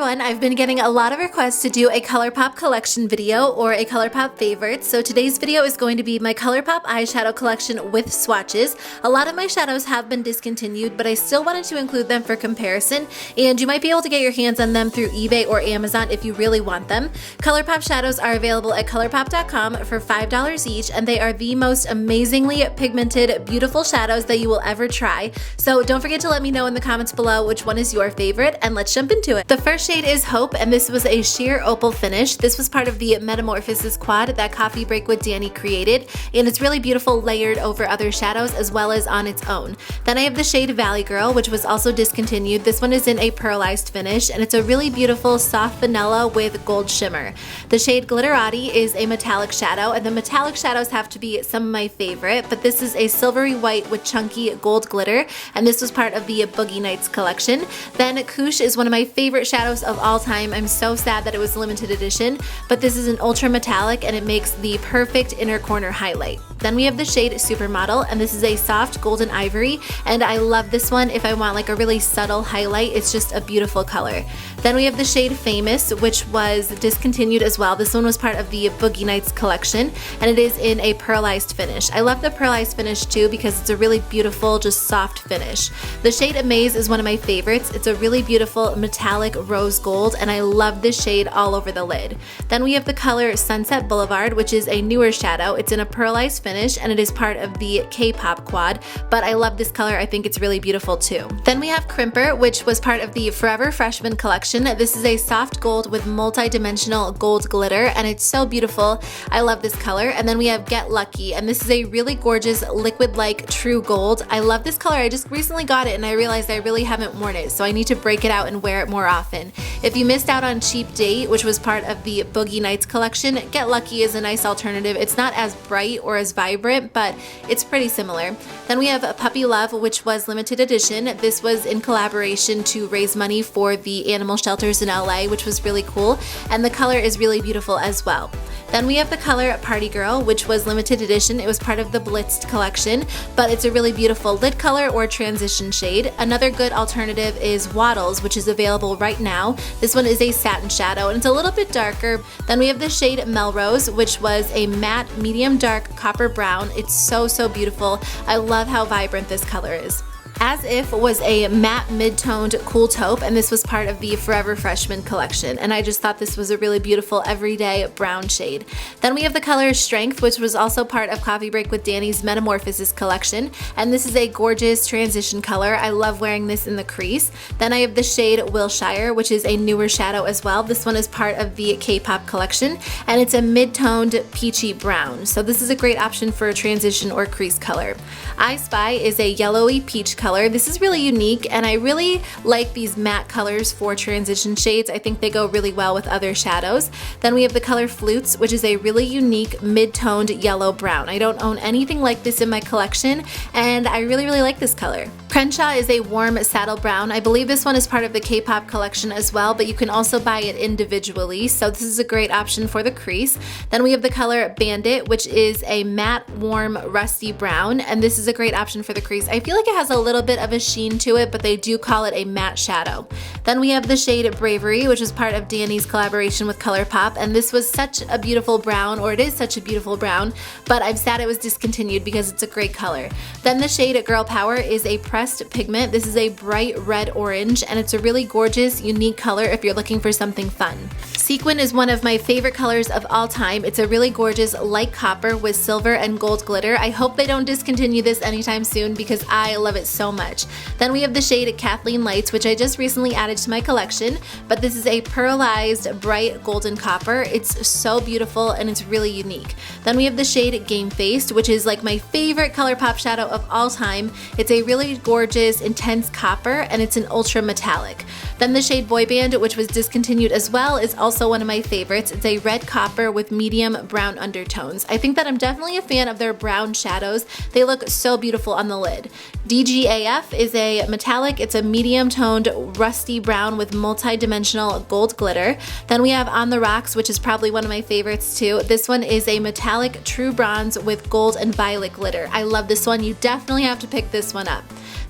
everyone, I've been getting a lot of requests to do a Colourpop collection video or a Colourpop favorite, so today's video is going to be my Colourpop eyeshadow collection with swatches. A lot of my shadows have been discontinued, but I still wanted to include them for comparison, and you might be able to get your hands on them through eBay or Amazon if you really want them. Colourpop shadows are available at colourpop.com for $5 each, and they are the most amazingly pigmented, beautiful shadows that you will ever try. So don't forget to let me know in the comments below which one is your favorite, and let's jump into it. The first shade is Hope, and this was a sheer opal finish. This was part of the Metamorphosis quad that Coffee Break with Dani created, and it's really beautiful layered over other shadows as well as on its own. Then I have the shade Valley Girl, which was also discontinued. This one is in a pearlized finish, and it's a really beautiful soft vanilla with gold shimmer. The shade Glitterati is a metallic shadow, and the metallic shadows have to be some of my favorite, but this is a silvery white with chunky gold glitter, and this was part of the Boogie Nights collection. Then KOOSH is one of my favorite shadows of all time. I'm so sad that it was limited edition, but this is an ultra metallic and it makes the perfect inner corner highlight. Then we have the shade Supermodel, and this is a soft golden ivory, and I love this one if I want like a really subtle highlight. It's just a beautiful color. Then we have the shade Famous, which was discontinued as well. This one was part of the Boogie Nights collection, and it is in a pearlized finish. I love the pearlized finish too because it's a really beautiful, just soft finish. The shade Amaze is one of my favorites. It's a really beautiful metallic rose gold, and I love this shade all over the lid. Then we have the color Sunset Boulevard, which is a newer shadow. It's in a pearlized finish, and it is part of the K-pop quad, but I love this color. I think it's really beautiful too. Then we have Crimper, which was part of the Forever Freshman collection. This is a soft gold with multi-dimensional gold glitter, and it's so beautiful. I love this color. And then we have Get Lucky, and this is a really gorgeous liquid-like true gold. I love this color. I just recently got it and I realized I really haven't worn it, so I need to break it out and wear it more often. If you missed out on Cheap Date, which was part of the Boogie Nights collection, Get Lucky is a nice alternative. It's not as bright or as vibrant, but it's pretty similar. Then we have Puppy Love, which was limited edition. This was in collaboration to raise money for the animal shelters in LA, which was really cool, and the color is really beautiful as well. Then we have the color Party Girl, which was limited edition. It was part of the Blitzed collection, but it's a really beautiful lid color or transition shade. Another good alternative is Waddles, which is available right now. This one is a satin shadow, and it's a little bit darker. Then we have the shade Melrose, which was a matte medium dark copper brown. It's so beautiful. I love how vibrant this color is. As If was a matte mid-toned cool taupe, and this was part of the Forever Freshman collection, and I just thought this was a really beautiful everyday brown shade. Then we have the color Strength, which was also part of Coffee Break with Dani's Metamorphosis collection, and this is a gorgeous transition color. I love wearing this in the crease. Then I have the shade Wilshire, which is a newer shadow as well. This one is part of the K-pop collection, and it's a mid-toned peachy brown, so this is a great option for a transition or crease color. I Spy is a yellowy peach color. This is really unique, and I really like these matte colors for transition shades. I think they go really well with other shadows. Then we have the color Flutes, which is a really unique mid-toned yellow brown. I don't own anything like this in my collection, and I really like this color. Crenshaw is a warm saddle brown. I believe this one is part of the K-pop collection as well, but you can also buy it individually, so this is a great option for the crease. Then we have the color Bandit, which is a matte, warm, rusty brown, and this is a great option for the crease. I feel like it has a little bit of a sheen to it, but they do call it a matte shadow. Then we have the shade Bravery, which is part of Dani's collaboration with Colourpop, and this was such a beautiful brown, or it is such a beautiful brown, but I'm sad it was discontinued because it's a great color. Then the shade Girl Power is a pressed pigment. This is a bright red orange, and it's a really gorgeous, unique color if you're looking for something fun. Sequin is one of my favorite colors of all time. It's a really gorgeous light copper with silver and gold glitter. I hope they don't discontinue this anytime soon because I love it so much. Then we have the shade Kathleen Lights, which I just recently added to my collection, but this is a pearlized bright golden copper. It's so beautiful and it's really unique. Then we have the shade Game Faced, which is like my favorite Colourpop shadow of all time. It's a really gorgeous intense copper, and it's an ultra metallic. Then the shade Boy Band, which was discontinued as well, is also one of my favorites. It's a red copper with medium brown undertones. I think that I'm definitely a fan of their brown shadows. They look so beautiful on the lid. DGAF is a metallic. It's a medium toned rusty brown with multi-dimensional gold glitter. Then we have On the Rocks, which is probably one of my favorites too. This one is a metallic true bronze with gold and violet glitter. I love this one. You definitely have to pick this one up.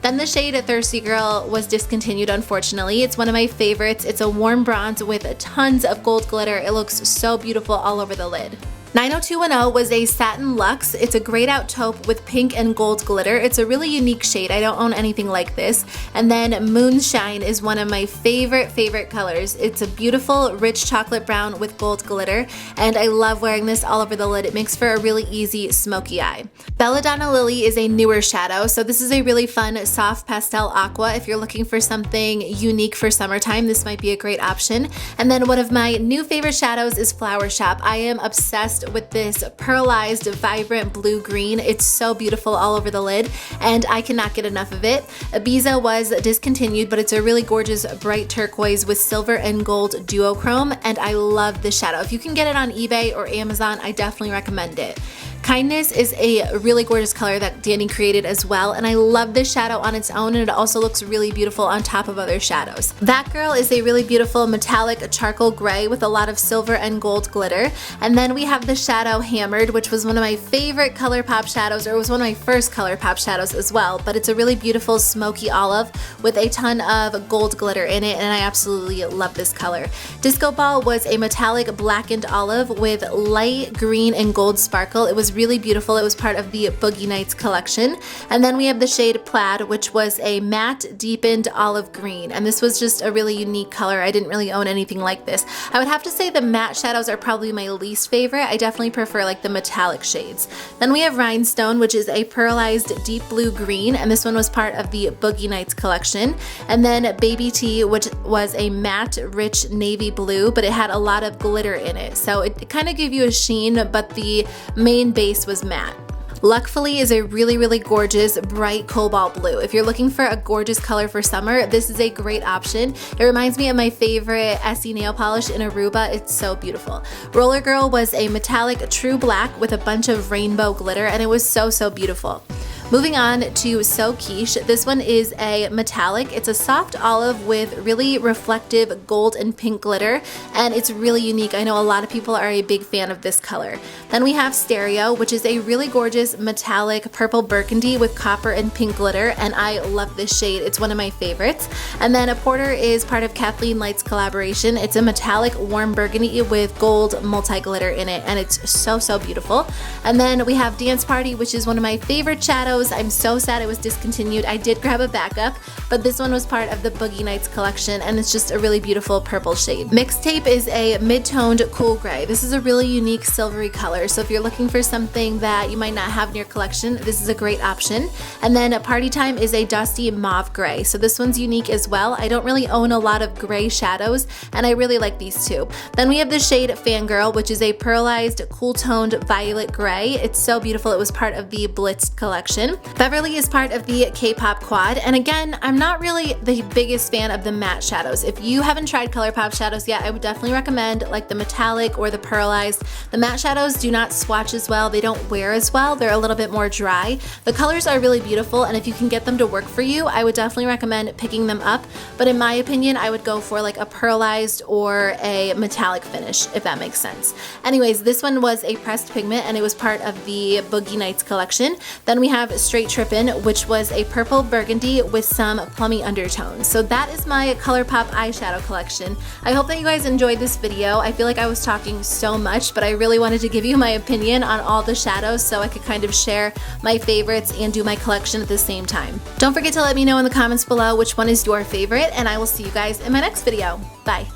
Then the shade Thirsty Girl was discontinued, unfortunately. It's one of my favorites. It's a warm bronze with tons of gold glitter. It looks so beautiful all over the lid. 90210 was a satin luxe. It's a grayed out taupe with pink and gold glitter. It's a really unique shade. I don't own anything like this. And then Moonshine is one of my favorite colors. It's a beautiful rich chocolate brown with gold glitter, and I love wearing this all over the lid. It makes for a really easy smoky eye. Belladonna Lily is a newer shadow, so this is a really fun soft pastel aqua. If you're looking for something unique for summertime, this might be a great option. And then one of my new favorite shadows is Flower Shop. I am obsessed with this pearlized vibrant blue green. It's so beautiful all over the lid, and I cannot get enough of it. IBIZA was discontinued, but it's a really gorgeous bright turquoise with silver and gold duochrome, and I love this shadow. If you can get it on eBay or Amazon, I definitely recommend it. Kindness is a really gorgeous color that Danny created as well, and I love this shadow on its own, and it also looks really beautiful on top of other shadows. That Girl is a really beautiful metallic charcoal gray with a lot of silver and gold glitter. And then we have the shadow Hammered, which was one of my favorite Colourpop shadows, or it was one of my first Colourpop shadows as well, but it's a really beautiful smoky olive with a ton of gold glitter in it, and I absolutely love this color. Disco Ball was a metallic blackened olive with light green and gold sparkle. It was really beautiful. It was part of the Boogie Nights collection. And then we have the shade Plaid, which was a matte deepened olive green, and this was just a really unique color. I didn't really own anything like this. I would have to say the matte shadows are probably my least favorite. I definitely prefer like the metallic shades. Then we have Rhinestone, which is a pearlized deep blue green, and this one was part of the Boogie Nights collection. And then Baby Tea, which was a matte rich navy blue, but it had a lot of glitter in it, so it kind of gave you a sheen, but the main base was matte. Luckfully is a really gorgeous bright cobalt blue. If you're looking for a gorgeous color for summer, this is a great option. It reminds me of my favorite Essie nail polish in Aruba. It's so beautiful. Roller Girl was a metallic true black with a bunch of rainbow glitter, and it was so beautiful. Moving on to So Quiche. This one is a metallic. It's a soft olive with really reflective gold and pink glitter, and it's really unique. I know a lot of people are a big fan of this color. Then we have Stereo, which is a really gorgeous metallic purple burgundy with copper and pink glitter, and I love this shade. It's one of my favorites. And then a Porter is part of KATHLEENLIGHTS collaboration. It's a metallic warm burgundy with gold multi-glitter in it, and it's so beautiful. And then we have Dance Party, which is one of my favorite shadows. I'm so sad it was discontinued. I did grab a backup, but this one was part of the Boogie Nights collection, and it's just a really beautiful purple shade. Mixtape is a mid-toned cool gray. This is a really unique silvery color, so if you're looking for something that you might not have in your collection, this is a great option. And then Party Time is a dusty mauve gray, so this one's unique as well. I don't really own a lot of gray shadows, and I really like these two. Then we have the shade Fangirl, which is a pearlized cool-toned violet gray. It's so beautiful. It was part of the Blitzed collection. Beverly is part of the K-pop quad, and again, I'm not really the biggest fan of the matte shadows. If you haven't tried Colourpop shadows yet, I would definitely recommend like the metallic or the pearlized. The matte shadows do not swatch as well. They don't wear as well. They're a little bit more dry. The colors are really beautiful, and if you can get them to work for you, I would definitely recommend picking them up, but in my opinion, I would go for like a pearlized or a metallic finish, if that makes sense. Anyways, this one was a pressed pigment, and it was part of the Boogie Nights collection. Then we have Straight Trippin', which was a purple burgundy with some plummy undertones. So that is my Colourpop eyeshadow collection. I hope that you guys enjoyed this video. I feel like I was talking so much, but I really wanted to give you my opinion on all the shadows so I could kind of share my favorites and do my collection at the same time. Don't forget to let me know in the comments below which one is your favorite, and I will see you guys in my next video. Bye!